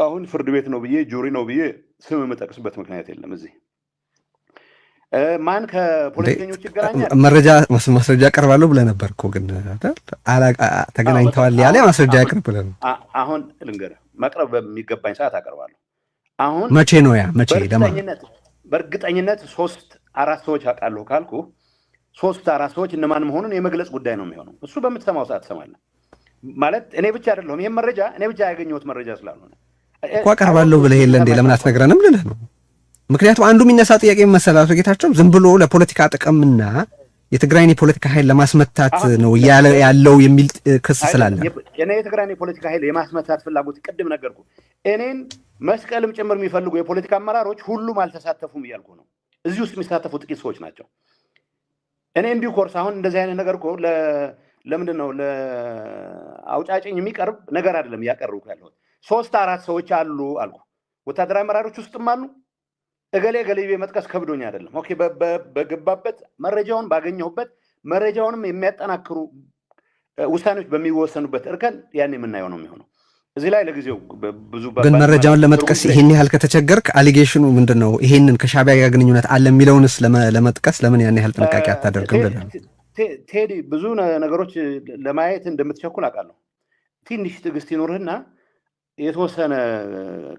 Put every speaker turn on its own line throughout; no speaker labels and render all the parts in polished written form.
አሁን ፍርድ ቤት ነው ብዬ ጁሪ ነው ብዬ ስም የምጠቅስበት ምክንያት የለም እዚህ ማን ከፖለቲከኞች ይገናኛል
ማስረጃ ያቀርባለሁ ብለህ ነበር እኮ ግን ተገናኝተዋል ያለ ማስረጃ ያቀርብ ብለህ ነው
አሁን ልንገርህ ማቅረብ በሚገባኝ ሰዓት አቀርባለሁ አሁን
መቼ ነው ያ መቼ
በእርግጠኝነት 3-4 ሰዎች አውቃለሁ ካልኩ 3-4 ሰዎች እነማን መሆኑን የመግለጽ ጉዳይ ነው የሚሆነው እሱ በምትሰማው ሰዓት ትሰማለህ ማለት እኔ ብቻ አይደለሁም ይሄን መረጃ እኔ ብቻ ያገኘሁት መረጃ ስላልሆነ
እኮ አቀርባለሁ ብለህ የለ እንዴ ለምን አትነግረንም ልልህ ነው ምክንያቱም አንዱ የሚነሳ ጥያቄ መሰላቱ ጌታቸው ዝም ብሎ ለፖለቲካ ጥቅምና የትግራይን የፖለቲካ ኃይል ለማስመታት ነው ያለው የሚል ክስ ስላለ
እኔ የትግራይን የፖለቲካ ኃይል የማስመታት ፍላጎት ቅድም ነገርኩ እኔን መስቀልም ጭምር የሚፈልጉ የፖለቲካ አመራሮች ሁሉም አልተሳተፉም እያልኩ ነው እዚህ ውስጥ የሚሳተፉ ጥቂት ሰዎች ናቸው እኔ እንዲሁ ኮርስ አሁን እንደዚህ አይነት ነገር እኮ ለምንድን ነው ለአውጫጭኝ የሚቀርብ ነገር አይደለም ያቀርቡ ያለው 3-4 ሰዎች አሉ አልኩ ወታደራዊ አመራሮች ውስጥም አሉ እገሌ መጥቀስ ከብዶኝ አይደለም ኦኬ በገባበት መረጃውን ባገኘሁበት መረጃውንም የሚያጠናክሩ ውሳኔዎች በሚወሰኑበት እርከን ያን የምናየው ነው የሚሆነው እዚህ ላይ ለጊዜው ብዙ
ግን መረጃውን ለመጥቀስ ይሄን ያህል ከተቸገርክ አሊጌሽኑ ምንድነው ይሄንን ከሻዕቢያ ጋር ግንኙነት አለ የሚለውንስ ለመጥቀስ ለምን ያን ያህል ጥንቃቄ አታደርግም ብለህ
ቴዲ ብዙ ነገሮች ለማየት እንደምትቸኩል አውቃለሁ ትንሽ ትዕግስት ይኖርህና የተወሰነ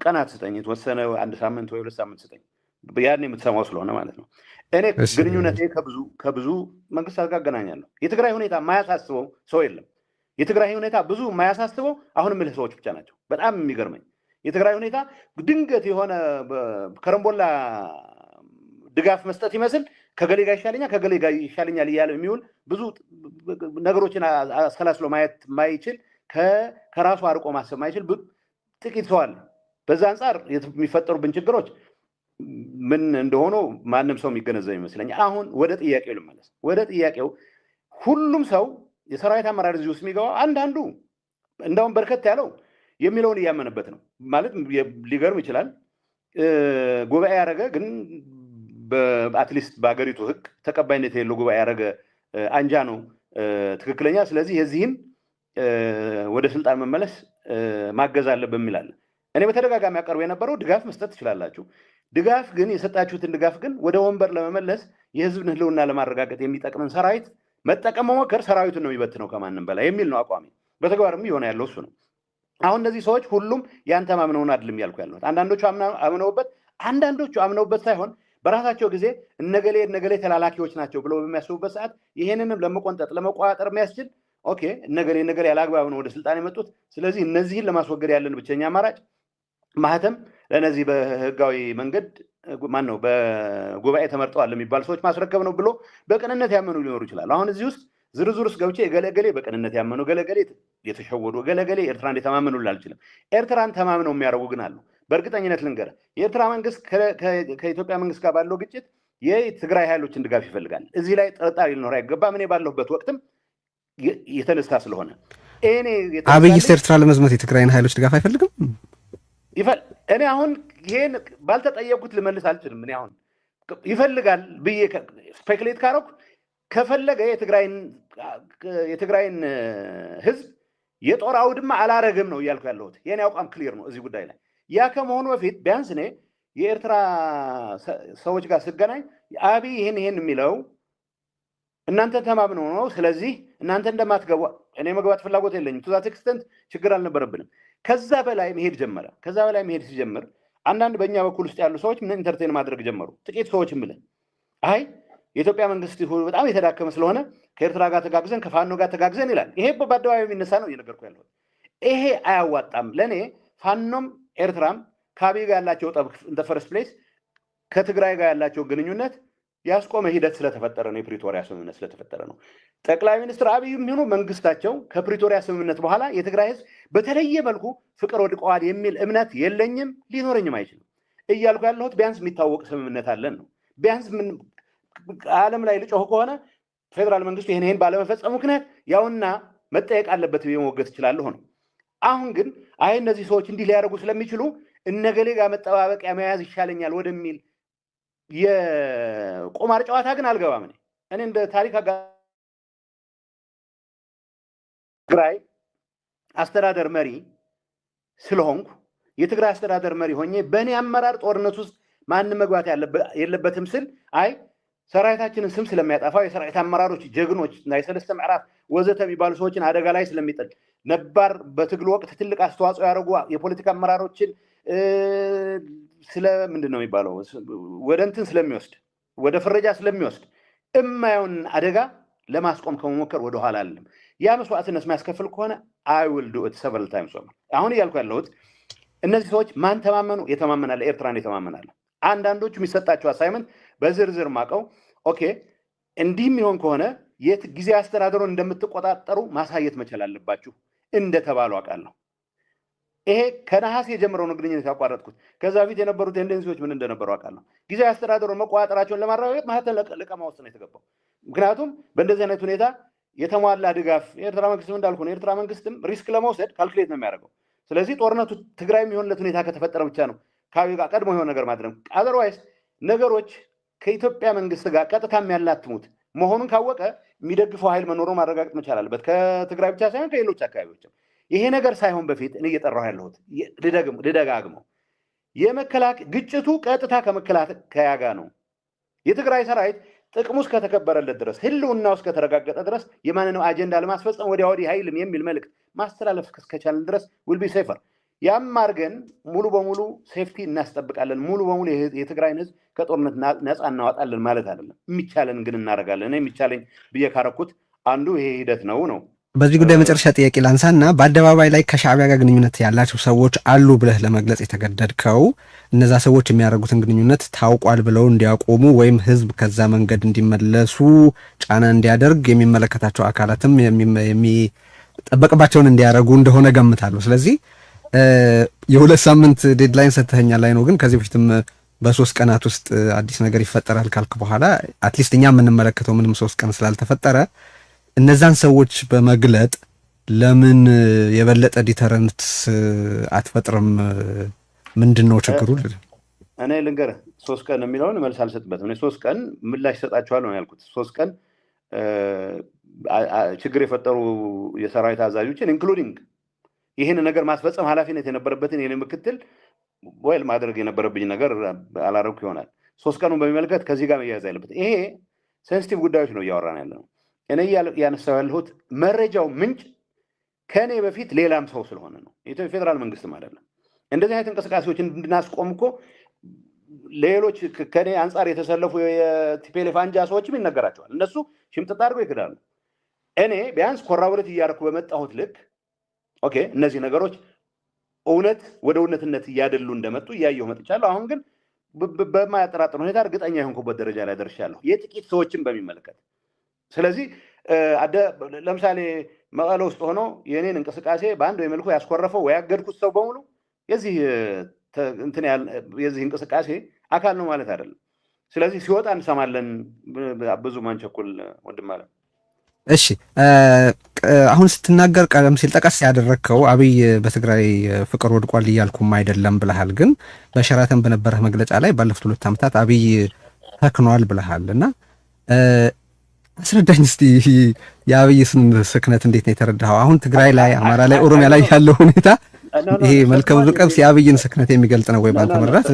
ቀናት ስጠኝ የተወሰነ 1 ሳምንት ወይ 2 ሳምንት ስጠኝ ያን የምትሰማው ስለሆነ ማለት ነው እኔ ግንኙነቴ ከብዙ መንግስታት ጋር አገናኛለሁ የትግራይ ሁኔታ ማያሳስበው ሰው የለም የትግራይ ሁኔታ ብዙ ማያሳስበው አሁንም ምልህ ሰዎች ብቻ ናቸው በጣም የሚገርመኝ የትግራይ ሁኔታ ድንገት የሆነ ከረምቦላ ድጋፍ መስጠት ይመስል ከገሌ ጋር ይሻለኛል እያለ የሚውል ብዙ ነገሮችን አሰላስሎ ማየት ማይችል ከራሱ አርቆ ማሰብ ማይችል ጥቂት ሰው አለ በዛ አንፃር የሚፈጠሩብን ችግሮች ምን እንደሆነ ማንም ሰው የሚገነዘብ ይመስለኛል አሁን ወደ ጥያቄው ልመለስ ወደ ጥያቄው ሁሉም ሰው የሰራዊት አመራር እዚህ ውስጥ የሚገባው አንዳንዱ እንደውም በርከት ያለው የሚለውን እያመነበት ነው ማለት ሊገርም ይችላል ጉባኤ ያረገ ግን በአትሊስት በአገሪቱ ህግ ተቀባይነት የሌለው ጉባኤ ያረገ አንጃ ነው ትክክለኛ ስለዚህ የዚህን ወደ ስልጣን መመለስ ማገዝ አለበት የሚላል እኔ በተደጋጋሚ ያቀርቡ የነበረው ድጋፍ መስጠት ትችላላችሁ ድጋፍ ግን የሰጣችሁትን ድጋፍ ግን ወደ ወንበር ለመመለስ የህዝብን ህልውና ለማረጋገጥ የሚጠቅመን ሰራዊት መጠቀም መሞከር ሰራዊቱን ነው የሚበትነው ከማንም በላይ የሚል ነው አቋሚ በተግባርም ይሆነ ያለው እሱ ነው አሁን እነዚህ ሰዎች ሁሉም ያንተ ማምነውን አይደለም ያልኩ ያለው አንዳንዶቹ አምነውበት ሳይሆን በራሳቸው ጊዜ እነገሌ ተላላኪዎች ናቸው ብለው በሚያስቡበት ሰዓት ይሄንንም ለመቆንጠጥ ለመቋጠር የሚያስችል ኦኬ እነገሌ ያላግባብ ነው ወደ ስልጣን የመጡት ስለዚህ እነዚህን ለማስወገድ ያለን ብቸኛ አማራጭ ማህተም ለነዚህ በህጋዊ መንገድ ማን ነው በጉባኤ ተመርጠዋል የሚባል ሰዎች ማስረከብ ነው ብሎ በቅንነት ያመኑ ሊኖሩ ይችላል አሁን እዚህ ውስጥ ዝርዝር ውስጥ ገብቼ ገለገሌ በቅንነት ያመኑ ገለገሌ የተሸወዱ ገለገሌ ኤርትራን የተማመኑ አልችልም ኤርትራን ተማምነው የሚያረጉ ግን አሉ በእርግጠኝነት ልንገር የኤርትራ መንግስት ከኢትዮጵያ መንግስት ጋር ባለው ግጭት የትግራይ ኃይሎችን ድጋፍ ይፈልጋል እዚህ ላይ ጥርጣሬ ሊኖር አይገባም እኔ ባለሁበት ወቅትም የተነሳ ስለሆነ
አብይስ ኤርትራ ለመዝመት የትግራይን ኃይሎች ድጋፍ አይፈልግም
እኔ አሁን ይሄን ባልተጠየቁት ልመልስ አልችልም እኔ አሁን ይፈልጋል ብዬ ስፔኩሌት ካረኩ ከፈለገ የትግራይን ህዝብ የጦር አውድማ አላረግም ነው እያልኩ ያለሁት የኔ አቋም ክሊር ነው እዚህ ጉዳይ ላይ ያ ከመሆኑ በፊት ቢያንስ እኔ የኤርትራ ሰዎች ጋር ስገናኝ አብይ ይሄን የሚለው እናንተ ተማምነው ነው ስለዚህ እናንተ እንደማትገቡ እኔ መግባት ፍላጎት የለኝም ቱ ዛት ኤክስተንት ችግር አልነበረብንም ከዛ በላይ መሄድ ጀመረ ከዛ በላይ መሄድ ሲጀምር አንዳንድ በእኛ በኩል ውስጥ ያሉ ሰዎች ምን ኢንተርቴን ማድረግ ጀመሩ ጥቂት ሰዎች ምለን አይ የኢትዮጵያ መንግስት በጣም የተዳከመ ስለሆነ ከኤርትራ ጋር ተጋግዘን ከፋኖ ጋር ተጋግዘን ይላል ይሄ በአደባባይ የሚነሳ ነው እየነገርኩ ያለው ይሄ አያዋጣም ለኔ ፋኖም ኤርትራም ከአብይ ጋር ያላቸው ጠብ እንደ ፈርስት ፕሌስ ከትግራይ ጋር ያላቸው ግንኙነት ያስቆመ ሂደት ስለተፈጠረ ነው የፕሪቶሪያ ስምምነት ስለተፈጠረ ነው ጠቅላይ ሚኒስትር አብይ የሚሆኑ መንግስታቸው ከፕሪቶሪያ ስምምነት በኋላ የትግራይ ህዝብ በተለየ መልኩ ፍቅር ወድቀዋል የሚል እምነት የለኝም ሊኖረኝም አይችልም እያልኩ ያለሁት ቢያንስ የሚታወቅ ስምምነት አለን ነው ቢያንስ ምን ዓለም ላይ ልጮህ ከሆነ ፌደራል መንግስቱ ይሄን ባለመፈጸሙ ምክንያት ያውና መጠየቅ አለበት የመወገት ይችላል ነው አሁን ግን አይ እነዚህ ሰዎች እንዲህ ሊያደርጉ ስለሚችሉ እነገሌ ጋር መጠባበቂያ መያዝ ይሻለኛል ወደሚል የቁማር ጨዋታ ግን አልገባም እኔ እንደ ታሪክ ትግራይ አስተዳደር መሪ ስለሆንኩ የትግራይ አስተዳደር መሪ ሆኜ በእኔ አመራር ጦርነት ውስጥ ማንም መግባት የለበትም ስል አይ ሰራዊታችንን ስም ስለሚያጠፋ የሰራዊት አመራሮች ጀግኖች እና የሰለስተ ምዕራፍ ወዘተ የሚባሉ ሰዎችን አደጋ ላይ ስለሚጥል ነባር በትግል ወቅት ትልቅ አስተዋጽኦ ያደረጉ የፖለቲካ አመራሮችን ምንድን ነው የሚባለው ወደ እንትን ስለሚወስድ ወደ ፍረጃ ስለሚወስድ እማየውን አደጋ ለማስቆም ከመሞከር ወደ ኋላ አይደለም። ያ መስዋዕትነት የሚያስከፍል ከሆነ I will do it several times over። አሁን እያልኩ ያለሁት እነዚህ ሰዎች ማን ተማመኑ? የተማመናለ ኤርትራን የተማመናለ። አንዳንዶቹ የሚሰጣቸው አሳይመንት በዝርዝር ማቀው ኦኬ እንዲህ የሚሆን ከሆነ የት ጊዜ አስተዳደሩን እንደምትቆጣጠሩ ማሳየት መቻል አለባችሁ እንደተባሉ አውቃለሁ። ይሄ ከነሐሴ የጀመረው ግንኙነት ያቋረጥኩት ከዛ በፊት የነበሩ ቴንደንሲዎች ምን እንደነበሩ አውቃለሁ። ጊዜ አስተዳደሩን መቆጣጠራቸውን ለማረጋገጥ ማህተም ለቀማ ውስጥ ነው የተገባው። ምክንያቱም በእንደዚህ አይነት ሁኔታ የተሟላ ድጋፍ የኤርትራ መንግስትም እንዳልኩ ነው የኤርትራ መንግስትም ሪስክ ለመውሰድ ካልኩሌት ነው የሚያደርገው። ስለዚህ ጦርነቱ ትግራይ የሚሆንለት ሁኔታ ከተፈጠረ ብቻ ነው ካቢ ጋር ቀድሞ የሆነ ነገር ማድረግ። አዘርዋይስ ነገሮች ከኢትዮጵያ መንግስት ጋር ቀጥታ የሚያላትሙት መሆኑን ካወቀ የሚደግፈው ኃይል መኖሩን ማረጋገጥ መቻል አለበት። ከትግራይ ብቻ ሳይሆን ከሌሎች አካባቢዎችም። ይሄ ነገር ሳይሆን በፊት እኔ እየጠራሁ ያለሁት ልደጋግመው ግጭቱ ቀጥታ ከመከላከያ ጋር ነው። የትግራይ ሰራዊት ጥቅሙ እስከተከበረለት ድረስ ህልውናው እስከተረጋገጠ ድረስ የማንንም አጀንዳ ለማስፈጸም ወዲያ ወዲህ ኃይልም የሚል መልእክት ማስተላለፍ እስከቻለን ድረስ will be safer። ያም አድርገን ሙሉ በሙሉ ሴፍቲ እናስጠብቃለን፣ ሙሉ በሙሉ የትግራይን ህዝብ ከጦርነት ነፃ እናወጣለን ማለት አይደለም። የሚቻለን ግን እናደርጋለን። እኔ የሚቻለኝ ብዬ ካረኩት አንዱ ይሄ ሂደት ነው።
በዚህ ጉዳይ መጨረሻ ጥያቄ ላንሳና በአደባባይ ላይ ከሻዕቢያ ጋር ግንኙነት ያላቸው ሰዎች አሉ ብለህ ለመግለጽ የተገደድከው እነዛ ሰዎች የሚያደርጉትን ግንኙነት ታውቋል ብለው እንዲያቆሙ ወይም ህዝብ ከዛ መንገድ እንዲመለሱ ጫና እንዲያደርግ የሚመለከታቸው አካላትም የሚጠበቅባቸውን እንዲያደርጉ እንደሆነ ገምታለሁ። ስለዚህ የ2 ሳምንት ዴድላይን ሰጥተኸኛል ላይ ነው። ግን ከዚህ በፊትም በ3 ቀናት ውስጥ አዲስ ነገር ይፈጠራል ካልክ በኋላ አትሊስት እኛ የምንመለከተው ምንም 3 ቀን ስላልተፈጠረ እነዛን ሰዎች በመግለጥ ለምን የበለጠ ዲተረንት አትፈጥርም? ምንድነው ችግሩ?
እኔ ልንገርህ 3 ቀን የሚለውን መልስ አልሰጥበትም። እኔ 3 ቀን ምላሽ ሰጣቸዋለሁ ነው ያልኩት። 3 ቀን ችግር የፈጠሩ የሰራዊት አዛዦችን ኢንክሉዲንግ ይህን ነገር ማስፈጸም ኃላፊነት የነበረበትን የኔ ምክትል ወይል ማድረግ የነበረብኝ ነገር አላረኩ ይሆናል። 3 ቀኑን በሚመለከት ከዚህ ጋር መያያዝ ያለበት ይሄ ሴንሲቲቭ ጉዳዮች ነው እያወራን ያለነው። እኔ ያነሳው ያለሁት መረጃው ምንጭ ከኔ በፊት ሌላም ሰው ስለሆነ ነው። የኢትዮጵያ ፌደራል መንግስትም አይደለም። እንደዚህ አይነት እንቅስቃሴዎች እንድናስቆም እኮ ሌሎች ከኔ አንጻር የተሰለፉ የቲፒኤልኤፍ አንጃ ሰዎችም ይነገራቸዋል። እነሱ ሽምጥጥ አድርገው ይክዳሉ። እኔ ቢያንስ ኮራቦሬት እያደረኩ በመጣሁት ልክ ኦኬ እነዚህ ነገሮች እውነት ወደ እውነትነት እያደሉ እንደመጡ እያየሁ መጥቻለሁ። አሁን ግን በማያጠራጥር ሁኔታ እርግጠኛ የሆንኩበት ደረጃ ላይ ደርሻለሁ የጥቂት ሰዎችን በሚመለከት። ስለዚህ ለምሳሌ መቀለ ውስጥ ሆኖ የኔን እንቅስቃሴ በአንድ ወይ መልኩ ያስኮረፈው ወይ ያገድኩት ሰው በሙሉ የዚህ እንቅስቃሴ አካል ነው ማለት አይደለም። ስለዚህ ሲወጣ እንሰማለን። ብዙ ማንቸኩል ወንድም አለ።
እሺ አሁን ስትናገር ቀደም ሲል ጠቀስ ያደረግከው አብይ በትግራይ ፍቅር ወድቋል እያልኩም አይደለም ብለሃል። ግን በሸራተን በነበረህ መግለጫ ላይ ባለፉት 2 ዓመታት አብይ ተክኗል ብለሃል እና አስረዳኝ እስቲ የአብይን ስክነት እንዴት ነው የተረዳኸው? አሁን ትግራይ ላይ፣ አማራ ላይ፣ ኦሮሚያ ላይ ያለው ሁኔታ ይሄ መልከ ብዙ ቀብስ የአብይን ስክነት የሚገልጽ ነው ወይ ባንተ መረዳት?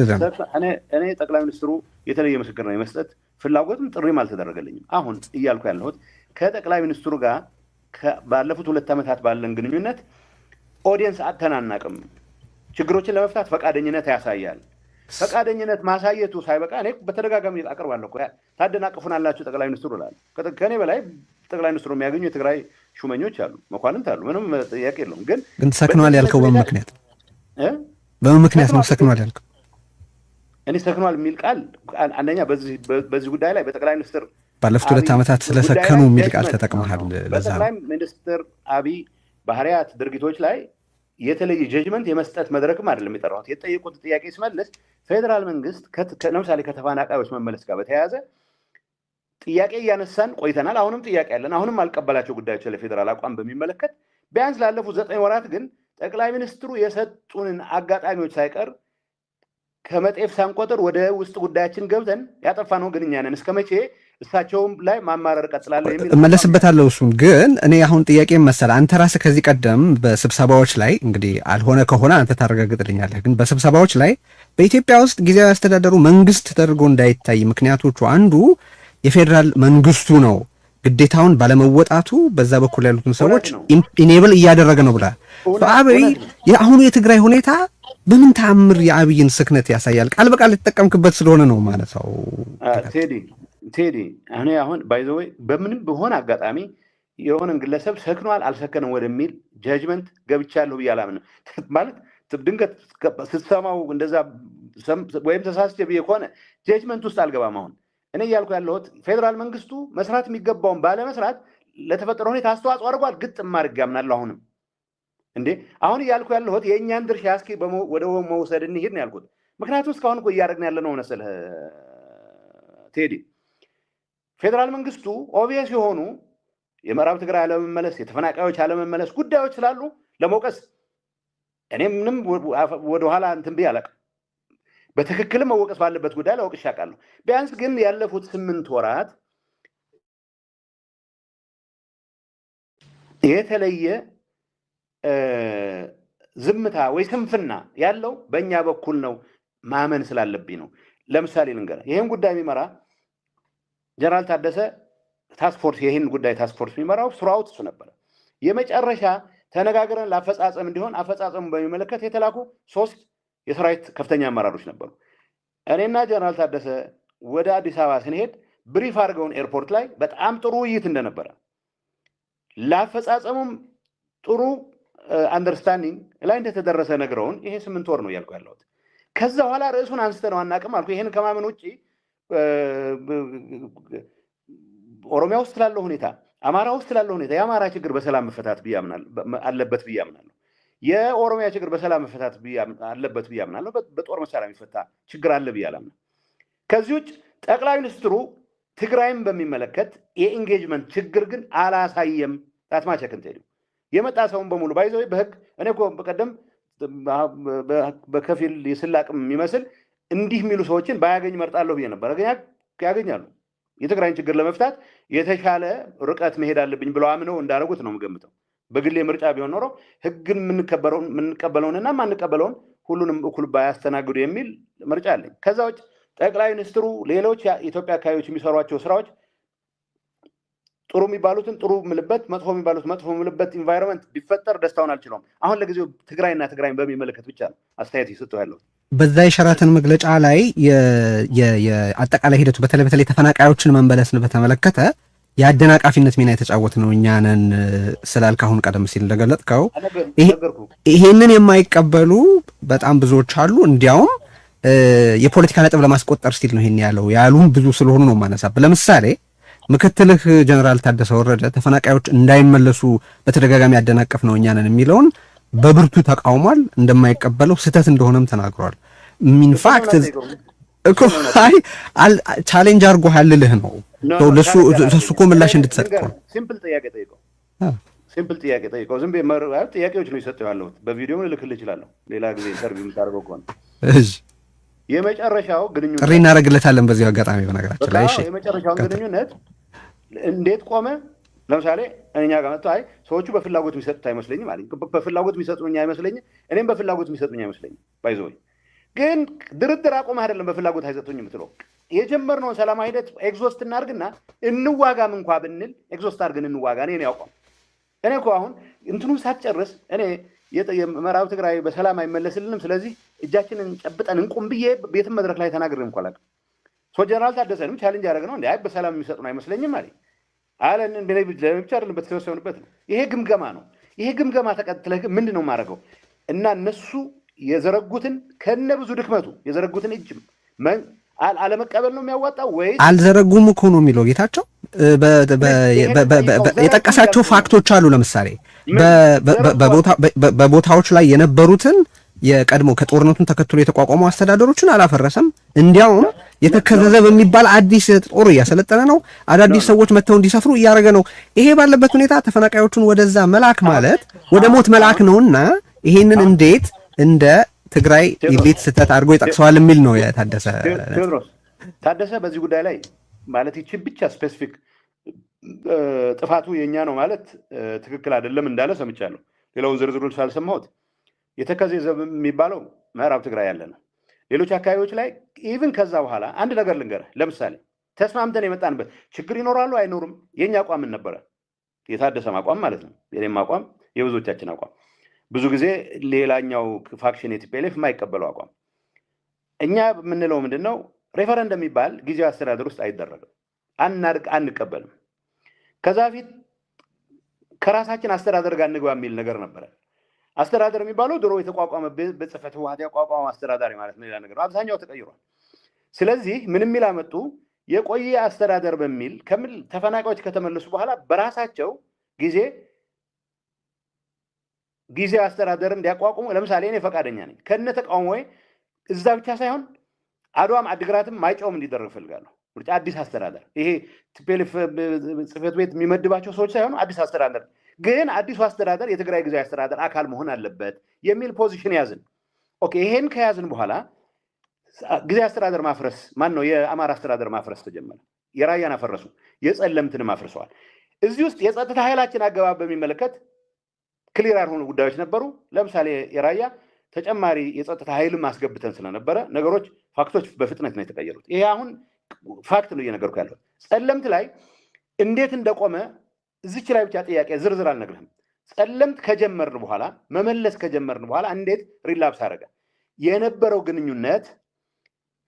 እኔ ጠቅላይ ሚኒስትሩ የተለየ ምስክር ነው የመስጠት ፍላጎትም ጥሪም አልተደረገልኝም። አሁን እያልኩ ያለሁት ከጠቅላይ ሚኒስትሩ ጋር ባለፉት 2 ዓመታት ባለን ግንኙነት ኦዲየንስ አተናናቅም። ችግሮችን ለመፍታት ፈቃደኝነት ያሳያል። ፈቃደኝነት ማሳየቱ ሳይበቃ እኔ በተደጋጋሚ አቀርባለሁ እኮ ታደናቅፉናላችሁ ጠቅላይ ሚኒስትሩ እላለሁ። ከኔ በላይ ጠቅላይ ሚኒስትሩ የሚያገኙ የትግራይ ሹመኞች አሉ፣ መኳንንት አሉ። ምንም ጥያቄ የለውም። ግን
ሰክኗል ያልከው በምን ምክንያት ነው ሰክኗል ያልከው?
እኔ ሰክኗል የሚል ቃል አንደኛ በዚህ ጉዳይ ላይ በጠቅላይ ሚኒስትር
ባለፉት 2 ዓመታት ስለሰከኑ የሚል ቃል ተጠቅመሃል። ለዛ
በጠቅላይ ሚኒስትር አብይ ባህሪያት ድርጊቶች ላይ የተለየ ጀጅመንት የመስጠት መድረክም አይደለም የጠራሁት። የተጠየቁት ጥያቄ ሲመልስ ፌደራል መንግስት ለምሳሌ ከተፈናቃዮች መመለስ ጋር በተያያዘ ጥያቄ እያነሳን ቆይተናል። አሁንም ጥያቄ ያለን፣ አሁንም አልቀበላቸው ጉዳዮች ለፌደራል አቋም በሚመለከት ቢያንስ ላለፉት 9 ወራት ግን ጠቅላይ ሚኒስትሩ የሰጡንን አጋጣሚዎች ሳይቀር ከመጤፍ ሳንቆጥር ወደ ውስጥ ጉዳያችን ገብተን ያጠፋነው ግን እኛ ነን። እስከመቼ እሳቸውም ላይ ማማረር ቀጥላለሁ የሚል
እመለስበታለሁ። እሱም ግን እኔ አሁን ጥያቄ መሰለ አንተ ራስህ ከዚህ ቀደም በስብሰባዎች ላይ እንግዲህ አልሆነ ከሆነ አንተ ታረጋግጥልኛለህ። ግን በስብሰባዎች ላይ በኢትዮጵያ ውስጥ ጊዜያዊ አስተዳደሩ መንግስት ተደርጎ እንዳይታይ ምክንያቶቹ አንዱ የፌዴራል መንግስቱ ነው ግዴታውን ባለመወጣቱ በዛ በኩል ያሉትን ሰዎች ኢኔብል እያደረገ ነው ብላ አብይ የአሁኑ የትግራይ ሁኔታ በምን ተአምር የአብይን ስክነት ያሳያል? ቃል በቃል የተጠቀምክበት ስለሆነ ነው ማለት ነው።
ቴዲ እኔ አሁን ባይ ዘ ወይ በምንም በሆነ አጋጣሚ የሆነን ግለሰብ ሰክኗል አልሰከነም ወደሚል ጀጅመንት ገብቻለሁ ብዬ አላምንም። ማለት ድንገት ስትሰማው እንደዛ ወይም ተሳስቼ ብዬ ከሆነ ጀጅመንት ውስጥ አልገባም። አሁን እኔ እያልኩ ያለሁት ፌዴራል መንግስቱ መስራት የሚገባውን ባለመስራት ለተፈጠረው ሁኔታ አስተዋጽኦ አድርጓል። ግጥም አድርጌ አምናለሁ። አሁንም እንዴ አሁን እያልኩ ያለሁት የእኛን ድርሻ እስኪ ወደ መውሰድ እንሂድ ነው ያልኩት። ምክንያቱም እስካሁን እኮ እያደረግን ያለ ነው መሰለህ ቴዲ። ፌዴራል መንግስቱ ኦብቪየስ የሆኑ የምዕራብ ትግራይ አለመመለስ፣ የተፈናቃዮች አለመመለስ ጉዳዮች ስላሉ ለመውቀስ እኔ ምንም ወደኋላ እንትን ብዬ አላውቅም። በትክክልም መወቀስ ባለበት ጉዳይ ላይ ወቅሼ አውቃለሁ። ቢያንስ ግን ያለፉት 8 ወራት የተለየ ዝምታ ወይ ስንፍና ያለው በእኛ በኩል ነው ማመን ስላለብኝ ነው። ለምሳሌ ልንገርህ፣ ይህን ጉዳይ የሚመራ ጀነራል ታደሰ ታስክፎርስ፣ ይህን ጉዳይ ታስክፎርስ የሚመራው ስራውት እሱ ነበረ። የመጨረሻ ተነጋግረን ለአፈጻጸም እንዲሆን አፈጻጸሙ በሚመለከት የተላኩ 3 የሰራዊት ከፍተኛ አመራሮች ነበሩ። እኔና ጀነራል ታደሰ ወደ አዲስ አበባ ስንሄድ ብሪፍ አድርገውን ኤርፖርት ላይ በጣም ጥሩ ውይይት እንደነበረ ለአፈጻጸሙም ጥሩ አንደርስታንዲንግ ላይ እንደተደረሰ ነግረውን ይሄ 8 ወር ነው እያልኩ ያለሁት። ከዛ በኋላ ርዕሱን አንስተነው አናውቅም አልኩ። ይሄን ከማመን ውጭ ኦሮሚያ ውስጥ ላለው ሁኔታ፣ አማራ ውስጥ ላለው ሁኔታ የአማራ ችግር በሰላም መፈታት አለበት ብዬ አምናለሁ። የኦሮሚያ ችግር በሰላም መፈታት አለበት ብዬ አምናለሁ። በጦር መሳሪያ የሚፈታ ችግር አለ ብዬ አላምንም። ከዚህ ውጭ ጠቅላይ ሚኒስትሩ ትግራይም በሚመለከት የኢንጌጅመንት ችግር ግን አላሳየም። ታትማቸክን ቴዲ የመጣ ሰውን በሙሉ ባይዘው በህግ እኔ እኮ በቀደም በከፊል የስላቅም የሚመስል እንዲህ የሚሉ ሰዎችን ባያገኝ መርጣለሁ ብዬ ነበር። ግን ያገኛሉ። የትግራይን ችግር ለመፍታት የተሻለ ርቀት መሄድ አለብኝ ብለው አምነው እንዳደረጉት ነው የምገምተው። በግሌ ምርጫ ቢሆን ኖሮ ህግን የምንቀበለውንና ማንቀበለውን ሁሉንም እኩል ባያስተናግዱ የሚል ምርጫ አለኝ። ከዛ ውጭ ጠቅላይ ሚኒስትሩ ሌሎች የኢትዮጵያ አካባቢዎች የሚሰሯቸው ስራዎች ጥሩ የሚባሉትን ጥሩ ምልበት፣ መጥፎ የሚባሉት መጥፎ ምልበት ኢንቫይሮንመንት ቢፈጠር ደስታውን አልችለውም። አሁን ለጊዜው ትግራይና ትግራይን በሚመለከት ብቻ ነው አስተያየት ይሰጠው ያለው።
በዛ የሸራተን መግለጫ ላይ የአጠቃላይ ሂደቱ በተለይ ተፈናቃዮችን መመለስን በተመለከተ የአደናቃፊነት ሚና የተጫወት ነው እኛ ነን ስላልክ አሁን ቀደም ሲል እንደገለጥከው ይሄንን የማይቀበሉ በጣም ብዙዎች አሉ። እንዲያውም የፖለቲካ ነጥብ ለማስቆጠር ሲል ነው ይሄን ያሉም ብዙ ስለሆኑ ነው ማነሳብ። ለምሳሌ ምክትልህ ጀነራል ታደሰ ወረደ ተፈናቃዮች እንዳይመለሱ በተደጋጋሚ ያደናቀፍ ነው እኛ ነን የሚለውን በብርቱ ተቃውሟል። እንደማይቀበለው ስህተት እንደሆነም ተናግሯል። ኢንፋክት እኮ ቻሌንጅ አድርጎ ያልልህ ነው ለሱ እኮ ምላሽ እንድትሰጥ ነው።
ሲምፕል ጥያቄ ጠይቀው ዝም ብዬ ጥያቄዎች ነው ይሰጠው ያለሁት። በቪዲዮ ልልክልህ እችላለሁ ሌላ ጊዜ ኢንተርቪው የምታደርገው ከሆነ።
እሺ
የመጨረሻው ግንኙነት
ጥሪ እናደርግለታለን በዚህ አጋጣሚ በነገራችን ላይ። እሺ
የመጨረሻው ግንኙነት እንዴት ቆመ? ለምሳሌ እኛ ጋር መጥቶ አይ ሰዎቹ በፍላጎት የሚሰጡት አይመስለኝም አለኝ። በፍላጎት የሚሰጡኝ አይመስለኝም፣ እኔም በፍላጎት የሚሰጡኝ አይመስለኝም። ባይዘው ግን ድርድር አቆም አይደለም በፍላጎት አይሰጡኝ የምትለው የጀመርነውን ሰላማዊ ሂደት ኤግዞስት እናድርግና እንዋጋም እንኳ ብንል ኤግዞስት አድርገን እንዋጋ። እኔ ያውቀው እኔ እኮ አሁን እንትኑን ሳትጨርስ እኔ የምዕራብ ትግራይ በሰላም አይመለስልንም፣ ስለዚህ እጃችንን ጨብጠን እንቁም ብዬ ቤትም መድረክ ላይ ተናግሬ እንኳ አላውቅም። ጀነራል ታደሰንም ቻሌንጅ ያደረግ ነው እንደ አይ በሰላም የሚሰጡን አይመስለኝም አለኝ አለን። ብቻ አይደለም በተሰበሰብንበት ነው። ይሄ ግምገማ ነው። ይሄ ግምገማ ተቀጥለህ ግን ምንድን ነው የማደርገው? እና እነሱ የዘረጉትን ከነ ብዙ ድክመቱ የዘረጉትን እጅ አለመቀበል ነው የሚያዋጣው ወይስ?
አልዘረጉም እኮ ነው የሚለው ጌታቸው። የጠቀሳቸው ፋክቶች አሉ። ለምሳሌ በቦታዎች ላይ የነበሩትን የቀድሞ ከጦርነቱን ተከትሎ የተቋቋሙ አስተዳደሮችን አላፈረሰም። እንዲያውም የተከዘዘ በሚባል አዲስ ጦር እያሰለጠነ ነው። አዳዲስ ሰዎች መጥተው እንዲሰፍሩ እያደረገ ነው። ይሄ ባለበት ሁኔታ ተፈናቃዮቹን ወደዛ መላክ ማለት ወደ ሞት መላክ ነውና ይሄንን እንዴት እንደ ትግራይ ኢሊት ስህተት አድርጎ ይጠቅሰዋል የሚል ነው የታደሰ
ታደሰ በዚህ ጉዳይ ላይ ማለት ይቺ ብቻ ስፔሲፊክ ጥፋቱ የኛ ነው ማለት ትክክል አይደለም እንዳለ ሰምቻለሁ። ሌላውን ዝርዝሩን ሳልሰማሁት የተከዜ ዘብ የሚባለው ምዕራብ ትግራይ ያለ ነው። ሌሎች አካባቢዎች ላይ ኢቭን ከዛ በኋላ አንድ ነገር ልንገርህ። ለምሳሌ ተስማምተን የመጣንበት ችግር ይኖራሉ አይኖርም? የኛ አቋም ምን ነበረ? የታደሰ አቋም ማለት ነው። የኔም አቋም የብዙዎቻችን አቋም ብዙ ጊዜ ሌላኛው ፋክሽን የቲፒኤልኤፍ የማይቀበለው አቋም እኛ የምንለው ምንድነው? ሬፈረንደም የሚባል ጊዜያዊ አስተዳደር ውስጥ አይደረግም፣ አንቀበልም። ከዛ ፊት ከራሳችን አስተዳደር ጋር እንግባ የሚል ነገር ነበረ። አስተዳደር የሚባለው ድሮ የተቋቋመ በጽፈት ህወሓት ያቋቋመ አስተዳዳሪ ማለት ነው። ሌላ ነገር አብዛኛው ተቀይሯል። ስለዚህ ምንም የሚል አመጡ የቆየ አስተዳደር በሚል ተፈናቃዮች ከተመለሱ በኋላ በራሳቸው ጊዜ አስተዳደር እንዲያቋቁሙ ለምሳሌ እኔ ፈቃደኛ ነኝ ከነ ተቃውሞ እዛ ብቻ ሳይሆን አድዋም አድግራትም ማይጨውም እንዲደረግ ፈልጋለሁ። ምርጫ አዲስ አስተዳደር ይሄ ቲፒኤልኤፍ ጽፈት ቤት የሚመድባቸው ሰዎች ሳይሆን አዲስ አስተዳደር ግን አዲሱ አስተዳደር የትግራይ ጊዜያዊ አስተዳደር አካል መሆን አለበት የሚል ፖዚሽን ያዝን። ኦኬ ይሄን ከያዝን በኋላ ጊዜያዊ አስተዳደር ማፍረስ ነው የአማራ አስተዳደር ማፍረስ ተጀመረ። የራያን አፈረሱ፣ የጸለምትንም አፍርሰዋል። እዚህ ውስጥ የጸጥታ ኃይላችን አገባብ በሚመለከት ክሊር ያልሆኑ ጉዳዮች ነበሩ። ለምሳሌ የራያ ተጨማሪ የጸጥታ ኃይልም ማስገብተን ስለነበረ ነገሮች ፋክቶች በፍጥነት ነው የተቀየሩት። ይሄ አሁን ፋክት ነው እየነገርኩ ያለው። ጸለምት ላይ እንዴት እንደቆመ እዚች ላይ ብቻ ጥያቄ ዝርዝር አልነግርህም። ጸለምት ከጀመርን በኋላ መመለስ ከጀመርን በኋላ እንዴት ሪላፕስ አደረገ የነበረው ግንኙነት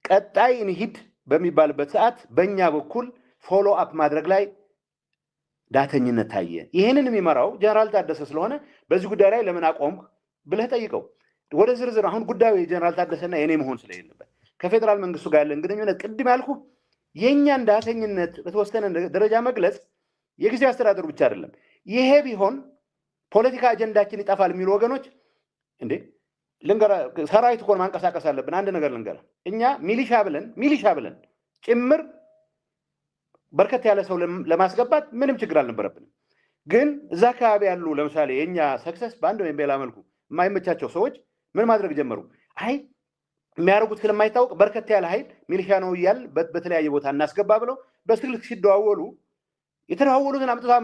ቀጣይ እንሂድ በሚባልበት ሰዓት በእኛ በኩል ፎሎ አፕ ማድረግ ላይ ዳተኝነት ታየ። ይህንን የሚመራው ጀነራል ታደሰ ስለሆነ በዚህ ጉዳይ ላይ ለምን አቆምክ ብለህ ጠይቀው። ወደ ዝርዝር አሁን ጉዳዩ የጀነራል ታደሰና የኔ መሆን ስለሌለበት ከፌደራል መንግስቱ ጋር ያለን ግንኙነት ቅድም ያልኩ የኛን ዳተኝነት በተወሰነ ደረጃ መግለጽ የጊዜያዊ አስተዳደሩ ብቻ አይደለም። ይሄ ቢሆን ፖለቲካ አጀንዳችን ይጠፋል የሚሉ ወገኖች እንዴ ልንገራ ሰራዊት እኮ ማንቀሳቀስ አለብን። አንድ ነገር ልንገራ እኛ ሚሊሻ ብለን ጭምር በርከት ያለ ሰው ለማስገባት ምንም ችግር አልነበረብንም። ግን እዛ አካባቢ ያሉ ለምሳሌ የኛ ሰክሰስ በአንድ ወይም በሌላ መልኩ የማይመቻቸው ሰዎች ምን ማድረግ ጀመሩ? አይ የሚያደርጉት ስለማይታወቅ በርከት ያለ ኃይል ሚሊሻ ነው እያል በተለያየ ቦታ እናስገባ ብለው በስልክ ሲደዋወሉ የተደዋወሉትን አምጥተው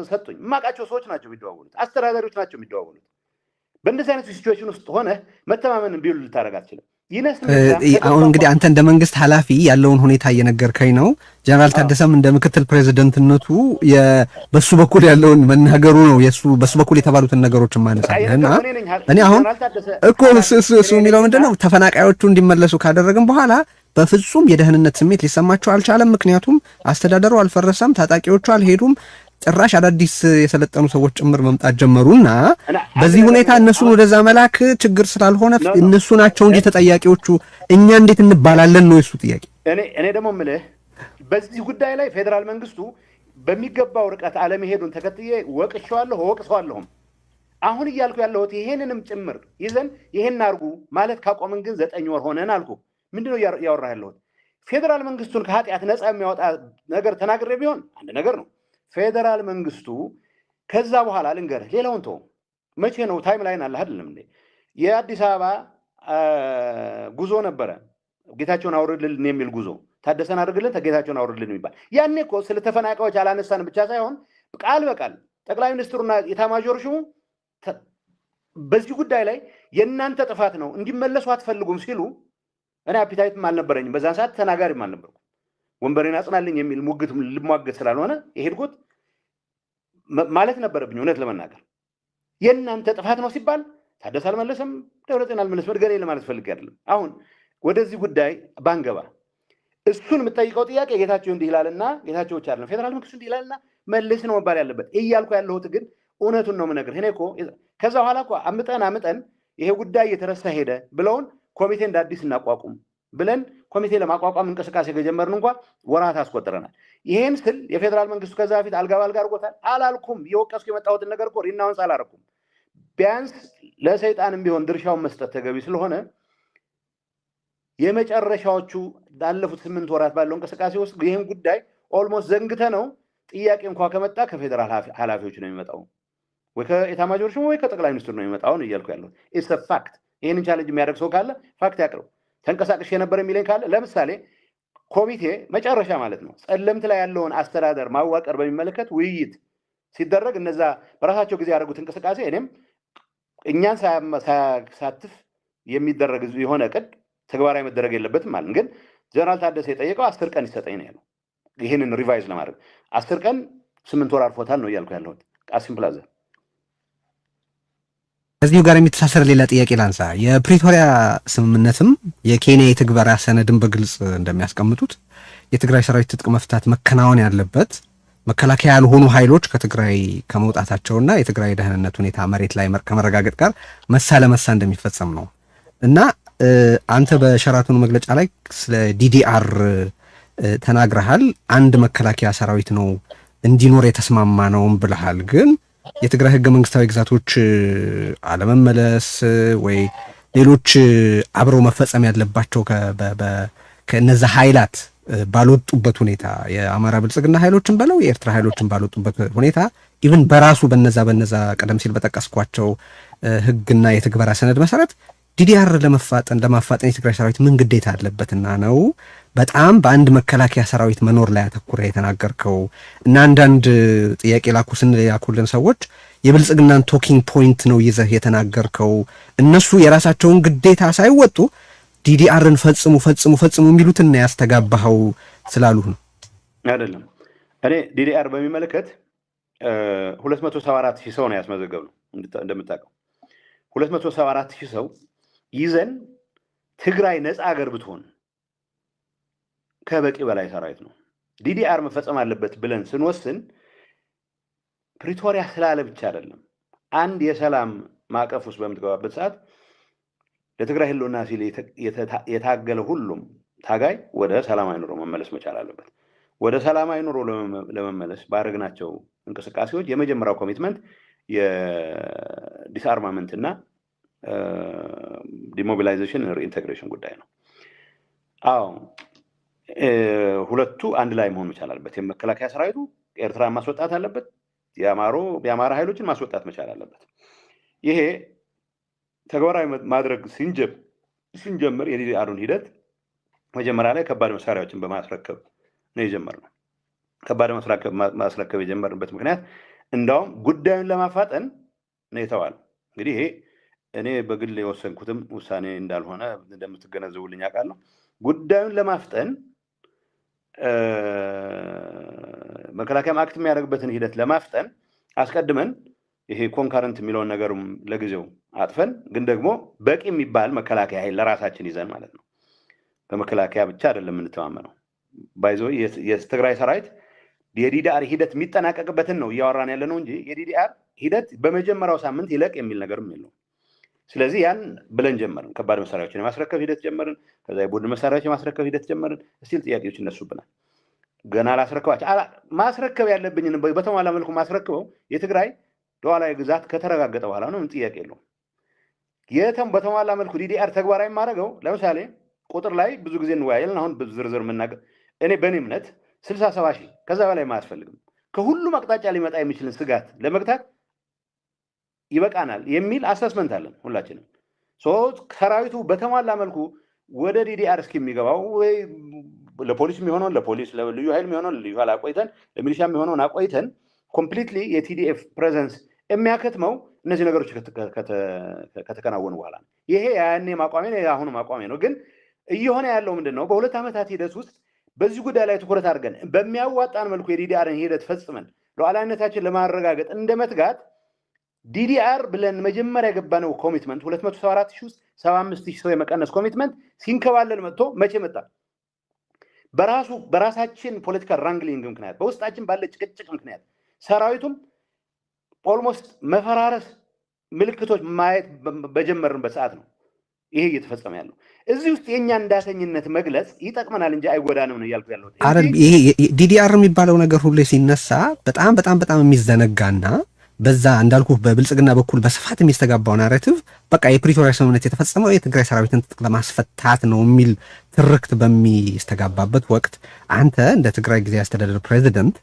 ሰጡኝ። የማውቃቸው ሰዎች ናቸው የሚደዋወሉት፣ አስተዳዳሪዎች ናቸው የሚደዋወሉት። በእንደዚህ አይነት ሲቹዌሽን ውስጥ ሆነ መተማመን ቢውል ልታደርግ አትችልም።
አሁን እንግዲህ አንተ እንደ መንግስት ኃላፊ ያለውን ሁኔታ እየነገርከኝ ነው። ጀነራል ታደሰም እንደ ምክትል ፕሬዝዳንትነቱ በሱ በኩል ያለውን መናገሩ ነው በሱ በኩል የተባሉትን ነገሮች ማነሳለህና እኔ አሁን እኮ እሱ የሚለው ምንድነው ተፈናቃዮቹ እንዲመለሱ ካደረግን በኋላ በፍጹም የደህንነት ስሜት ሊሰማቸው አልቻለም። ምክንያቱም አስተዳደሩ አልፈረሰም፣ ታጣቂዎቹ አልሄዱም፣ ጭራሽ አዳዲስ የሰለጠኑ ሰዎች ጭምር መምጣት ጀመሩና በዚህ ሁኔታ እነሱን ወደዛ መላክ ችግር ስላልሆነ እነሱ ናቸው እንጂ ተጠያቂዎቹ እኛ እንዴት እንባላለን ነው እሱ ጥያቄ።
እኔ ደግሞ የምልህ በዚህ ጉዳይ ላይ ፌደራል መንግስቱ በሚገባው ርቀት አለመሄዱን ተከትዬ ወቅሰዋለሁም። አሁን እያልኩ ያለሁት ይሄንንም ጭምር ይዘን ይሄን አርጉ ማለት ካቆምን ግን 9 ወር ሆነን አልኩ። ምንድነው ያወራህ ያለሁት? ፌደራል መንግስቱን ከኃጢአት ነፃ የሚያወጣ ነገር ተናግሬ ቢሆን አንድ ነገር ነው። ፌደራል መንግስቱ ከዛ በኋላ ልንገርህ ሌላውን ተው። መቼ ነው ታይም ላይን አለ አይደለም እንዴ? የአዲስ አበባ ጉዞ ነበረ። ጌታቸውን አውርድልን የሚል ጉዞ፣ ታደሰን አድርግልን ጌታቸውን አውርድልን የሚባል ያኔ እኮ ስለ ተፈናቃዮች አላነሳን ብቻ ሳይሆን ቃል በቃል ጠቅላይ ሚኒስትሩና የኤታማዦር ሹሙ በዚህ ጉዳይ ላይ የእናንተ ጥፋት ነው እንዲመለሱ አትፈልጉም ሲሉ እኔ አፒታይትም አልነበረኝም። በዛን ሰዓት ተናጋሪም አልነበርኩም። ወንበሬን አጽናልኝ የሚል ሙግት ልሟገት ስላልሆነ የሄድኩት ማለት ነበረብኝ። እውነት ለመናገር የእናንተ ጥፋት ነው ሲባል ታደሰ አልመለሰም፣ ደብረጽዮን አልመለሰም፣ መድገኔ ለማለት ፈልጌ አይደለም። አሁን ወደዚህ ጉዳይ ባንገባ እሱን የምጠይቀው ጥያቄ ጌታቸው እንዲህ ይላልና ጌታቸው ብቻ አይደለም ፌደራል መንግስቱ እንዲህ ይላልና መልስ ነው መባል ያለበት እያልኩ ያለሁት ግን እውነቱን ነው የምነግርህ። እኔ እኮ ከዛ በኋላ እኮ አምጠን ይሄ ጉዳይ እየተረሳ ሄደ ብለውን ኮሚቴ እንደ አዲስ እናቋቁም ብለን ኮሚቴ ለማቋቋም እንቅስቃሴ ከጀመርን እንኳን ወራት አስቆጥረናል። ይሄን ስል የፌደራል መንግስቱ ከዛ በፊት አልጋ ባልጋ አድርጎታል አላልኩም። የወቀስኩ የመጣሁትን ነገር እኮ ሪናውንስ አላረኩም። ቢያንስ ለሰይጣንም ቢሆን ድርሻውን መስጠት ተገቢ ስለሆነ የመጨረሻዎቹ ባለፉት 8 ወራት ባለው እንቅስቃሴ ውስጥ ይሄን ጉዳይ ኦልሞስት ዘንግተ ነው ጥያቄ እንኳን ከመጣ ከፌደራል ኃላፊዎች ነው የሚመጣው፣ ወይ ከኤታማዦር ሹሙ ወይ ከጠቅላይ ሚኒስትሩ ነው የሚመጣው ነው እያልኩ ያለው። ኢትስ አ ፋክት። ይሄንን ቻሌንጅ የሚያደርግ ሰው ካለ ፋክት ያቅርብ። ተንቀሳቅሽ የነበረ የሚለኝ ካለ ለምሳሌ ኮሚቴ መጨረሻ ማለት ነው ጸለምት ላይ ያለውን አስተዳደር ማዋቀር በሚመለከት ውይይት ሲደረግ እነዛ በራሳቸው ጊዜ ያደረጉት እንቅስቃሴ እኔም እኛን ሳያሳትፍ የሚደረግ የሆነ ቅድ ተግባራዊ መደረግ የለበትም ማለት ግን ጀነራል ታደሰ የጠየቀው 10 ቀን ይሰጠኝ ነው ያለው። ይሄንን ሪቫይዝ ለማድረግ 10 ቀን 8 ወር አልፎታል ነው እያልኩ ያለሁት። ቃሲም ፕላዛ
ከዚሁ ጋር የሚተሳሰር ሌላ ጥያቄ ላንሳ። የፕሪቶሪያ ስምምነትም የኬንያ የትግበራ ሰነድን በግልጽ እንደሚያስቀምጡት የትግራይ ሰራዊት ትጥቅ መፍታት መከናወን ያለበት መከላከያ ያልሆኑ ኃይሎች ከትግራይ ከመውጣታቸውና የትግራይ ደህንነት ሁኔታ መሬት ላይ ከመረጋገጥ ጋር መሳ ለመሳ እንደሚፈጸም ነው እና አንተ በሸራተኑ መግለጫ ላይ ስለ ዲዲአር ተናግረሃል። አንድ መከላከያ ሰራዊት ነው እንዲኖር የተስማማ ነውም ብለሃል። ግን የትግራይ ህገ መንግስታዊ ግዛቶች አለመመለስ ወይ ሌሎች አብረው መፈጸም ያለባቸው ከነዛ ኃይላት ባልወጡበት ሁኔታ የአማራ ብልጽግና ኃይሎችን በለው የኤርትራ ኃይሎችን ባልወጡበት ሁኔታ ኢቭን በራሱ በነዛ ቀደም ሲል በጠቀስኳቸው ህግና የትግበራ ሰነድ መሰረት ዲዲአር ለማፋጠን የትግራይ ሰራዊት ምን ግዴታ አለበትና ነው በጣም በአንድ መከላከያ ሰራዊት መኖር ላይ አተኩረ የተናገርከው? እና አንዳንድ ጥያቄ ያኩልን ሰዎች የብልጽግናን ቶኪንግ ፖይንት ነው ይዘህ የተናገርከው፣ እነሱ የራሳቸውን ግዴታ ሳይወጡ ዲዲአርን ፈጽሙ የሚሉትን ያስተጋባኸው ስላሉ ነው
አይደለም። እኔ ዲዲአር በሚመለከት 274,000 ሰው ነው ያስመዘገብ ነው እንደምታውቀው 274,000 ሰው ይዘን ትግራይ ነፃ ሀገር ብትሆን ከበቂ በላይ ሰራዊት ነው። ዲዲአር መፈጸም አለበት ብለን ስንወስን ፕሪቶሪያ ስላለ ብቻ አይደለም። አንድ የሰላም ማዕቀፍ ውስጥ በምትገባበት ሰዓት ለትግራይ ህልውና ሲል የታገለ ሁሉም ታጋይ ወደ ሰላማዊ ኑሮ መመለስ መቻል አለበት። ወደ ሰላማዊ ኑሮ ለመመለስ ባደረግናቸው እንቅስቃሴዎች የመጀመሪያው ኮሚትመንት የዲስአርማመንት እና ዲሞቢላይዜሽን ሪኢንቴግሬሽን ጉዳይ ነው። አዎ ሁለቱ አንድ ላይ መሆን መቻል አለበት። የመከላከያ ሰራዊቱ ኤርትራ ማስወጣት አለበት፣ የአማራ ኃይሎችን ማስወጣት መቻል አለበት። ይሄ ተግባራዊ ማድረግ ሲንጀምር የዲዲአሩን ሂደት መጀመሪያ ላይ ከባድ መሳሪያዎችን በማስረከብ ነው የጀመርነው። ከባድ ማስረከብ የጀመርንበት ምክንያት እንዳውም ጉዳዩን ለማፋጠን ነው የተባለው። እንግዲህ ይሄ እኔ በግል የወሰንኩትም ውሳኔ እንዳልሆነ እንደምትገነዘቡልኝ አውቃለሁ። ጉዳዩን ለማፍጠን መከላከያ አክት የሚያደርግበትን ሂደት ለማፍጠን አስቀድመን ይሄ ኮንካረንት የሚለውን ነገርም ለጊዜው አጥፈን ግን ደግሞ በቂ የሚባል መከላከያ ኃይል ለራሳችን ይዘን ማለት ነው። በመከላከያ ብቻ አይደለም የምንተማመነው። ባይዞ የትግራይ ሰራዊት የዲዲአር ሂደት የሚጠናቀቅበትን ነው እያወራን ያለ ነው እንጂ የዲዲአር ሂደት በመጀመሪያው ሳምንት ይለቅ የሚል ነገርም የለውም። ስለዚህ ያን ብለን ጀመርን። ከባድ መሳሪያዎችን የማስረከብ ሂደት ጀመርን። ከዛ የቡድን መሳሪያዎችን የማስረከብ ሂደት ጀመርን። እስቲል ጥያቄዎች እነሱብናል። ገና ላስረከባቸው ማስረከብ ያለብኝን በተሟላ መልኩ ማስረክበው የትግራይ ሉዓላዊ ግዛት ከተረጋገጠ በኋላ ነው። ምን ጥያቄ የለውም። በተሟላ መልኩ ዲዲአር ተግባራዊ ማድረገው ለምሳሌ ቁጥር ላይ ብዙ ጊዜ እንወያያለን። አሁን ዝርዝር የምናገር እኔ በእኔ እምነት 60,000 ከዛ በላይ ማያስፈልግም። ከሁሉም አቅጣጫ ሊመጣ የሚችልን ስጋት ለመግታት ይበቃናል የሚል አሰስመንት አለን ሁላችንም። ሰራዊቱ በተሟላ መልኩ ወደ ዲዲአር እስኪሚገባው ወይ ለፖሊስ የሚሆነውን ለፖሊስ፣ ለልዩ ኃይል የሚሆነውን ለልዩ ኃይል አቆይተን፣ ለሚሊሻ የሚሆነውን አቆይተን ኮምፕሊትሊ የቲዲኤፍ ፕሬዘንስ የሚያከትመው እነዚህ ነገሮች ከተከናወኑ በኋላ ነው። ይሄ ያኔ ማቋሜ ነው፣ አሁኑ ማቋሜ ነው። ግን እየሆነ ያለው ምንድነው? በሁለት ዓመታት ሂደት ውስጥ በዚህ ጉዳይ ላይ ትኩረት አድርገን በሚያዋጣን መልኩ የዲዲአርን ሂደት ፈጽመን ሉዓላዊነታችን ለማረጋገጥ እንደመትጋት ዲዲአር ብለን መጀመሪያ የገባነው ኮሚትመንት 274,000 ውስጥ 75,000 ሰው የመቀነስ ኮሚትመንት ሲንከባለል መጥቶ መቼ መጣ? በራሳችን ፖለቲካል ራንግሊንግ ምክንያት፣ በውስጣችን ባለ ጭቅጭቅ ምክንያት ሰራዊቱም ኦልሞስት መፈራረስ ምልክቶች ማየት በጀመርንበት ሰዓት ነው ይሄ እየተፈጸመ ያለው። እዚህ ውስጥ የኛ እንዳተኝነት መግለጽ ይጠቅመናል እንጂ አይጎዳንም ነው እያልኩ ያለው።
ይሄ ዲዲአር የሚባለው ነገር ሁሌ ሲነሳ በጣም የሚዘነጋና በዛ እንዳልኩ በብልጽግና በኩል በስፋት የሚስተጋባው ናሬቲቭ በቃ የፕሪቶሪያ ስምምነት የተፈጸመው የትግራይ ሰራዊትን ትጥቅ ለማስፈታት ነው የሚል ትርክት በሚስተጋባበት ወቅት አንተ እንደ ትግራይ ጊዜያዊ አስተዳደር ፕሬዚደንት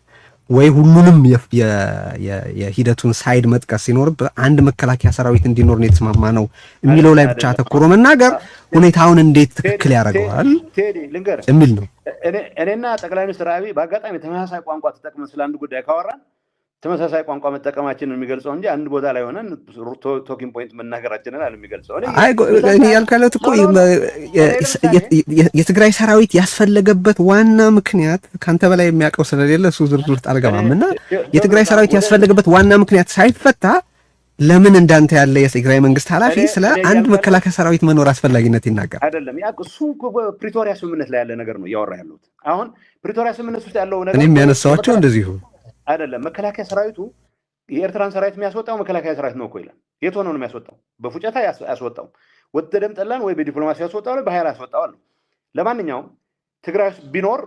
ወይ ሁሉንም የሂደቱን ሳይድ መጥቀስ ሲኖርብህ አንድ መከላከያ ሰራዊት እንዲኖር ነው የተስማማ ነው የሚለው ላይ ብቻ አተኩሮ መናገር ሁኔታውን እንዴት ትክክል ያደርገዋል የሚል ነው።
እኔና ጠቅላይ ሚኒስትር አብይ በአጋጣሚ ተመሳሳይ ቋንቋ ተጠቅመን ስለ አንድ ጉዳይ ካወራን ተመሳሳይ ቋንቋ መጠቀማችንን የሚገልጸው እንጂ አንድ ቦታ ላይ ሆነን ቶኪንግ ፖይንት መናገራችንን አለ የሚገልጸው።
እኔ ያልካለት እኮ የትግራይ ሰራዊት ያስፈለገበት ዋና ምክንያት ካንተ በላይ የሚያውቀው ስለሌለ እሱ ዝርዝር አልገባምና የትግራይ ሰራዊት ያስፈለገበት ዋና ምክንያት ሳይፈታ ለምን እንዳንተ ያለ የትግራይ መንግስት ኃላፊ ስለ አንድ መከላከያ ሰራዊት መኖር አስፈላጊነት ይናገራል?
አይደለም ያ እሱ ፕሪቶሪያ ስምምነት ላይ ያለ ነገር ነው እያወራ ያለሁት። አሁን ፕሪቶሪያ ስምምነት ውስጥ ያለው ነገር
እኔም ያነሳዋቸው እንደዚሁ
አይደለም። መከላከያ ሰራዊቱ የኤርትራን ሰራዊት የሚያስወጣው መከላከያ ሰራዊት ነው እኮ ይላል። የት ሆኖ ነው የሚያስወጣው? በፉጨታ ያስወጣው ወደደም ጠላን ወይ በዲፕሎማሲ ያስወጣው ወይ በኃይል ያስወጣው ነው። ለማንኛውም ትግራይ ቢኖር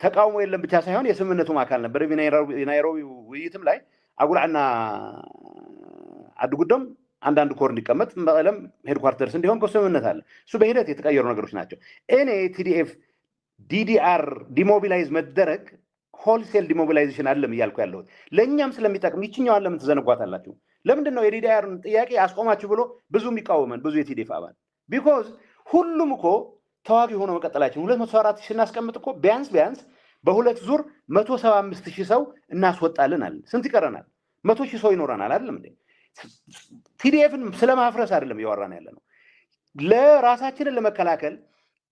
ተቃውሞ የለም ብቻ ሳይሆን የስምምነቱም አካል ነበር። በናይሮቢ ውይይትም ላይ አጉላዕና አድጉደም አንዳንድ ኮር እንዲቀመጥ መቀለም ሄድኳርተርስ እንዲሆን ስምምነት አለ። እሱ በሂደት የተቀየሩ ነገሮች ናቸው። እኔ ቲዲኤፍ ዲዲአር ዲሞቢላይዝ መደረግ ሆልሴል ዲሞቢላይዜሽን አለም እያልኩ ያለሁት ለእኛም ስለሚጠቅም ይችኛዋን ለምን ትዘነጓታላችሁ? ለምንድን ነው የዲዲአርን ጥያቄ አስቆማችሁ ብሎ ብዙ የሚቃወመን ብዙ የቲዲኤፍ አባል? ቢኮዝ ሁሉም እኮ ተዋጊ ሆኖ መቀጠላችን 274 ሺህ እናስቀምጥ እኮ ቢያንስ በሁለት ዙር 175 ሺህ ሰው እናስወጣልን አለ። ስንት ይቀረናል? 100 ሺህ ሰው ይኖረናል አይደለም እንዴ? ቲዲኤፍን ስለማፍረስ አይደለም እያወራን ያለ ነው። ለራሳችንን ለመከላከል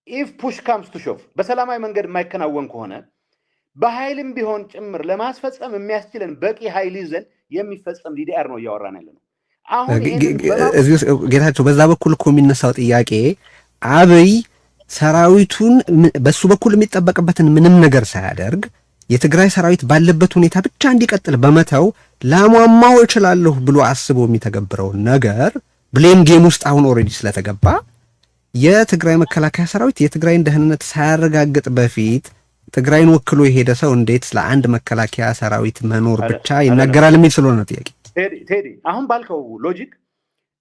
ኢፍ ፑሽ ካምስ ቱ ሾቭ በሰላማዊ መንገድ የማይከናወን ከሆነ በኃይልም ቢሆን ጭምር ለማስፈጸም የሚያስችለን በቂ ኃይል ይዘን የሚፈጸም ዲዲአር ነው እያወራን ያለ ነው። አሁን
ጌታቸው በዛ በኩል እኮ የሚነሳው ጥያቄ አብይ ሰራዊቱን በሱ በኩል የሚጠበቅበትን ምንም ነገር ሳያደርግ የትግራይ ሰራዊት ባለበት ሁኔታ ብቻ እንዲቀጥል በመተው ላሟማው እችላለሁ ብሎ አስቦ የሚተገብረው ነገር ብሌም ጌም ውስጥ አሁን ኦሬዲ ስለተገባ የትግራይ መከላከያ ሰራዊት የትግራይን ደህንነት ሳያረጋግጥ በፊት ትግራይን ወክሎ የሄደ ሰው እንዴት ለአንድ መከላከያ ሰራዊት መኖር ብቻ ይናገራል የሚል ስለሆነ ጥያቄ
ቴዲ አሁን ባልከው ሎጂክ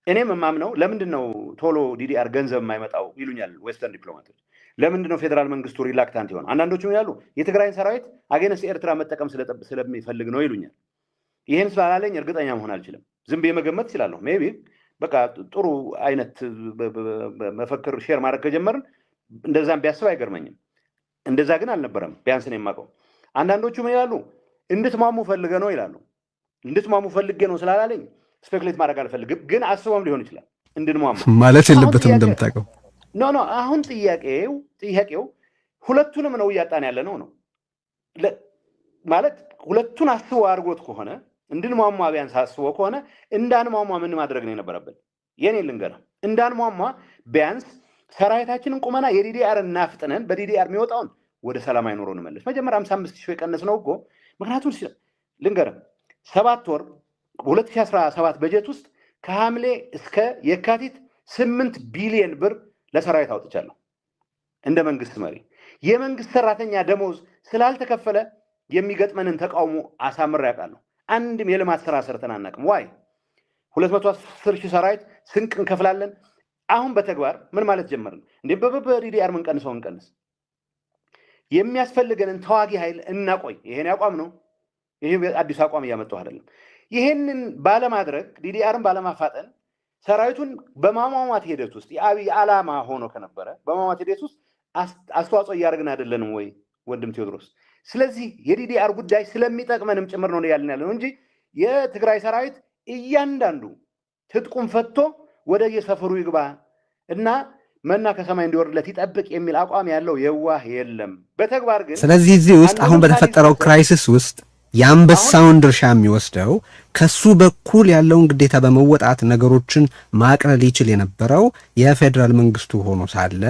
እኔም የማምነው ለምንድን ነው ቶሎ ዲዲአር ገንዘብ የማይመጣው ይሉኛል ዌስተርን ዲፕሎማቶች። ለምንድን ነው ፌዴራል መንግስቱ ሪላክታንት ይሆን? አንዳንዶቹም ይላሉ የትግራይን ሰራዊት አገነስ ኤርትራ መጠቀም ስለሚፈልግ ነው ይሉኛል። ይሄን ስላላለኝ እርግጠኛ መሆን አልችልም። ዝም ብዬ መገመት እችላለሁ። ሜቢ በቃ ጥሩ አይነት መፈክር ሼር ማድረግ ከጀመርን እንደዛም ቢያስብ አይገርመኝም። እንደዛ ግን አልነበረም። ቢያንስ ነው የማውቀው። አንዳንዶቹ ምን ይላሉ? እንድትማሙ ፈልገ ነው ይላሉ። እንድትማሙ ፈልጌ ነው ስላላለኝ ስፔኩሌት ማድረግ አልፈልግም፣ ግን አስበውም ሊሆን ይችላል እንድንማሙ
ማለት የለበትም እንደምታውቀው።
ኖ አሁን ጥያቄው ሁለቱንም ነው እያጣን ያለ ነው ማለት ሁለቱን አስቦ አድርጎት ከሆነ እንድንማማ ቢያንስ አስቦ ከሆነ እንዳንማማ ምን ማድረግ ነው የነበረብን? የኔ ልንገርህ፣ እንዳንማማ ቢያንስ ሰራዊታችንን ቁመና የዲዲአር እናፍጥነን በዲዲአር የሚወጣውን ወደ ሰላማዊ ኑሮ እንመለስ። መጀመሪያ 55 ሺህ የቀነስ ነው እኮ። ምክንያቱም ልንገርህ 7 ወር 2017 በጀት ውስጥ ከሐምሌ እስከ የካቲት 8 ቢሊዮን ብር ለሰራዊት አውጥቻለሁ እንደ መንግስት መሪ። የመንግስት ሰራተኛ ደሞዝ ስላልተከፈለ የሚገጥመንን ተቃውሞ አሳምሬ ያውቃለሁ። አንድም የልማት ስራ ሰርተን አናውቅም። ዋይ 210 ሺህ ሰራዊት ስንቅ እንከፍላለን። አሁን በተግባር ምን ማለት ጀመርን? እንዴ በዲዲአር ምን ቀንሰው እንቀንስ፣ የሚያስፈልገንን ተዋጊ ኃይል እናቆይ። ይሄን አቋም ነው። ይሄ አዲስ አቋም እያመጣሁ አይደለም። ይሄንን ባለማድረግ ዲዲአርን ባለማፋጠን ሰራዊቱን በማሟሟት ሂደት ውስጥ የአብይ ዓላማ ሆኖ ከነበረ በማሟሟት ሂደት ውስጥ አስተዋጽኦ እያደረግን አይደለንም ወይ ወንድም ቴዎድሮስ? ስለዚህ የዲዲአር ጉዳይ ስለሚጠቅመንም ጭምር ነው ያልን ያለው እንጂ የትግራይ ሰራዊት እያንዳንዱ ትጥቁም ፈቶ ወደ የሰፈሩ ይግባ እና መና ከሰማይ እንዲወርድለት ይጠብቅ የሚል አቋም ያለው የዋህ የለም። በተግባር ግን
ስለዚህ እዚህ ውስጥ አሁን በተፈጠረው ክራይሲስ ውስጥ የአንበሳውን ድርሻ የሚወስደው ከሱ በኩል ያለውን ግዴታ በመወጣት ነገሮችን ማቅለል ይችል የነበረው የፌዴራል መንግስቱ ሆኖ ሳለ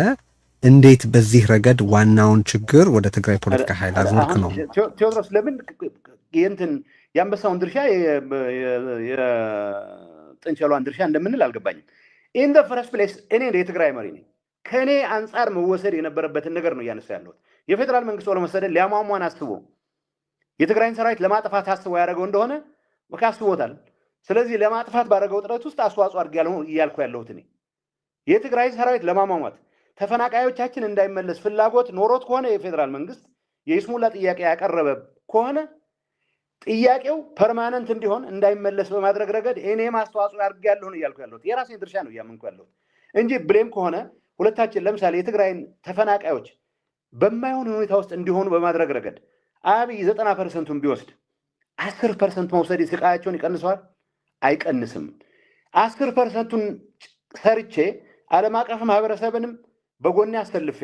እንዴት በዚህ ረገድ ዋናውን ችግር ወደ ትግራይ ፖለቲካ ኃይል አዞርክ ነው?
ቴዎድሮስ ለምን የእንትን የአንበሳውን ድርሻ የጥንቸሏን ድርሻ እንደምንል አልገባኝም። ኢን ዘ ፈርስት ፕሌስ እኔ የትግራይ መሪ ነኝ። ከእኔ አንጻር መወሰድ የነበረበትን ነገር ነው እያነሳ ያለሁት። የፌዴራል መንግስቱ ለመሰደድ ሊያሟሟን አስቦ የትግራይን ሰራዊት ለማጥፋት አስቦ ያደረገው እንደሆነ አስቦታል። ስለዚህ ለማጥፋት ባደረገው ጥረት ውስጥ አስተዋጽኦ አድርጌያለሁ እያልኩ ያለሁት እኔ የትግራይ ሰራዊት ለማሟሟት ተፈናቃዮቻችን እንዳይመለስ ፍላጎት ኖሮት ከሆነ የፌዴራል መንግስት የይስሙላ ጥያቄ ያቀረበ ከሆነ ጥያቄው ፐርማነንት እንዲሆን እንዳይመለስ በማድረግ ረገድ እኔም አስተዋጽኦ አድርጌያለሁ እያልኩ ያለሁት የራሴን ድርሻ ነው እያመንኩ ያለሁት እንጂ ብሌም ከሆነ ሁለታችን ለምሳሌ የትግራይን ተፈናቃዮች በማይሆን ሁኔታ ውስጥ እንዲሆኑ በማድረግ ረገድ አብይ 90%ን ቢወስድ 10% መውሰድ ስቃያቸውን ይቀንሰዋል? አይቀንስም። 10%ን ሰርቼ ዓለም አቀፍ ማህበረሰብንም በጎኔ አሰልፌ